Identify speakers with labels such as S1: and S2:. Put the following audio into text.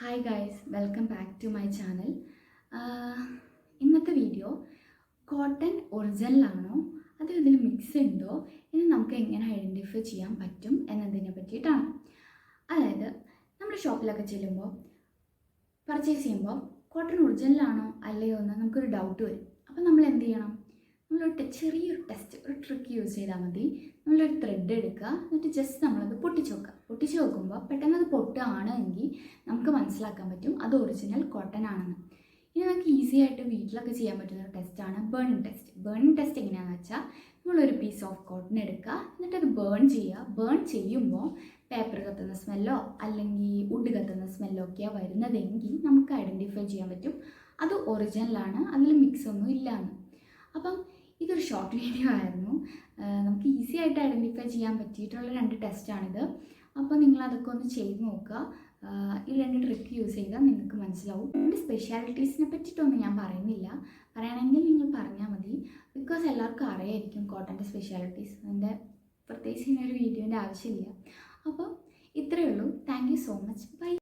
S1: Hi guys, welcome back to my channel. ഇന്നത്തെ video cotton ഒറിജിനലാണോ അതോ ഇതിൽ മിക്സ് ഉണ്ടോ എന്ന് നമുക്ക് എങ്ങനെ ഐഡൻറ്റിഫൈ ചെയ്യാൻ പറ്റും എന്നതിനെ പറ്റിയിട്ടാണ്. അതായത് നമ്മുടെ ഷോപ്പിലൊക്കെ ചെല്ലുമ്പോൾ പർച്ചേസ് ചെയ്യുമ്പോൾ കോട്ടൺ ഒറിജിനലാണോ അല്ലയോ എന്ന് നമുക്കൊരു ഡൗട്ട് വരും. അപ്പോൾ നമ്മൾ എന്ത് ചെയ്യണം? ചെറിയൊരു ടെസ്റ്റ്, ഒരു ട്രിക്ക് യൂസ് ചെയ്താൽ മതി. നമ്മളൊരു ത്രെഡ് എടുക്കുക, എന്നിട്ട് ജസ്റ്റ് നമ്മളത് പൊട്ടിച്ച് നോക്കുമ്പോൾ പെട്ടെന്ന് അത് പൊട്ടുകയാണ് എങ്കിൽ നമുക്ക് മനസ്സിലാക്കാൻ പറ്റും അത് ഒറിജിനൽ കോട്ടൺ ആണെന്ന്. ഇനി നമുക്ക് ഈസി ആയിട്ട് വീട്ടിലൊക്കെ ചെയ്യാൻ പറ്റുന്ന ഒരു ടെസ്റ്റാണ് ബേണിംഗ് ടെസ്റ്റ്. ബേണിംഗ് ടെസ്റ്റ് എങ്ങനെയാണെന്ന് വെച്ചാൽ നമ്മളൊരു പീസ് ഓഫ് കോട്ടൺ എടുക്കുക, എന്നിട്ട് അത് ബേൺ ചെയ്യുക. ബേൺ ചെയ്യുമ്പോൾ പേപ്പർ കത്തുന്ന സ്മെല്ലോ അല്ലെങ്കിൽ വുഡ് കത്തുന്ന സ്മെല്ലോ ഒക്കെയാണ് വരുന്നതെങ്കിൽ നമുക്ക് ഐഡൻറ്റിഫൈ ചെയ്യാൻ പറ്റും അത് ഒറിജിനലാണ്, അതിൽ മിക്സ് ഒന്നും ഇല്ലയെന്ന്. അപ്പം ഇതൊരു ഷോർട്ട് വീഡിയോ ആയിരുന്നു. നമുക്ക് ഈസി ആയിട്ട് ഐഡൻറ്റിഫൈ ചെയ്യാൻ പറ്റിയിട്ടുള്ള 2 ടെസ്റ്റാണിത്. അപ്പോൾ നിങ്ങളതൊക്കെ ഒന്ന് ചെയ്ത് നോക്കുക. ഈ 2 ട്രിക്ക് യൂസ് ചെയ്താൽ നിങ്ങൾക്ക് മനസ്സിലാവും. എൻ്റെ സ്പെഷ്യാലിറ്റീസിനെ പറ്റിയിട്ടൊന്നും ഞാൻ പറയുന്നില്ല, പറയുകയാണെങ്കിൽ നിങ്ങൾ പറഞ്ഞാൽ മതി. ബിക്കോസ് എല്ലാവർക്കും അറിയായിരിക്കും കോട്ടൻ്റെ സ്പെഷ്യാലിറ്റീസ്. അതിൻ്റെ പ്രത്യേകിച്ച് ഇങ്ങനൊരു വീഡിയോൻ്റെ ആവശ്യമില്ല. അപ്പോൾ ഇത്രയേ ഉള്ളൂ. Thank you so much. By.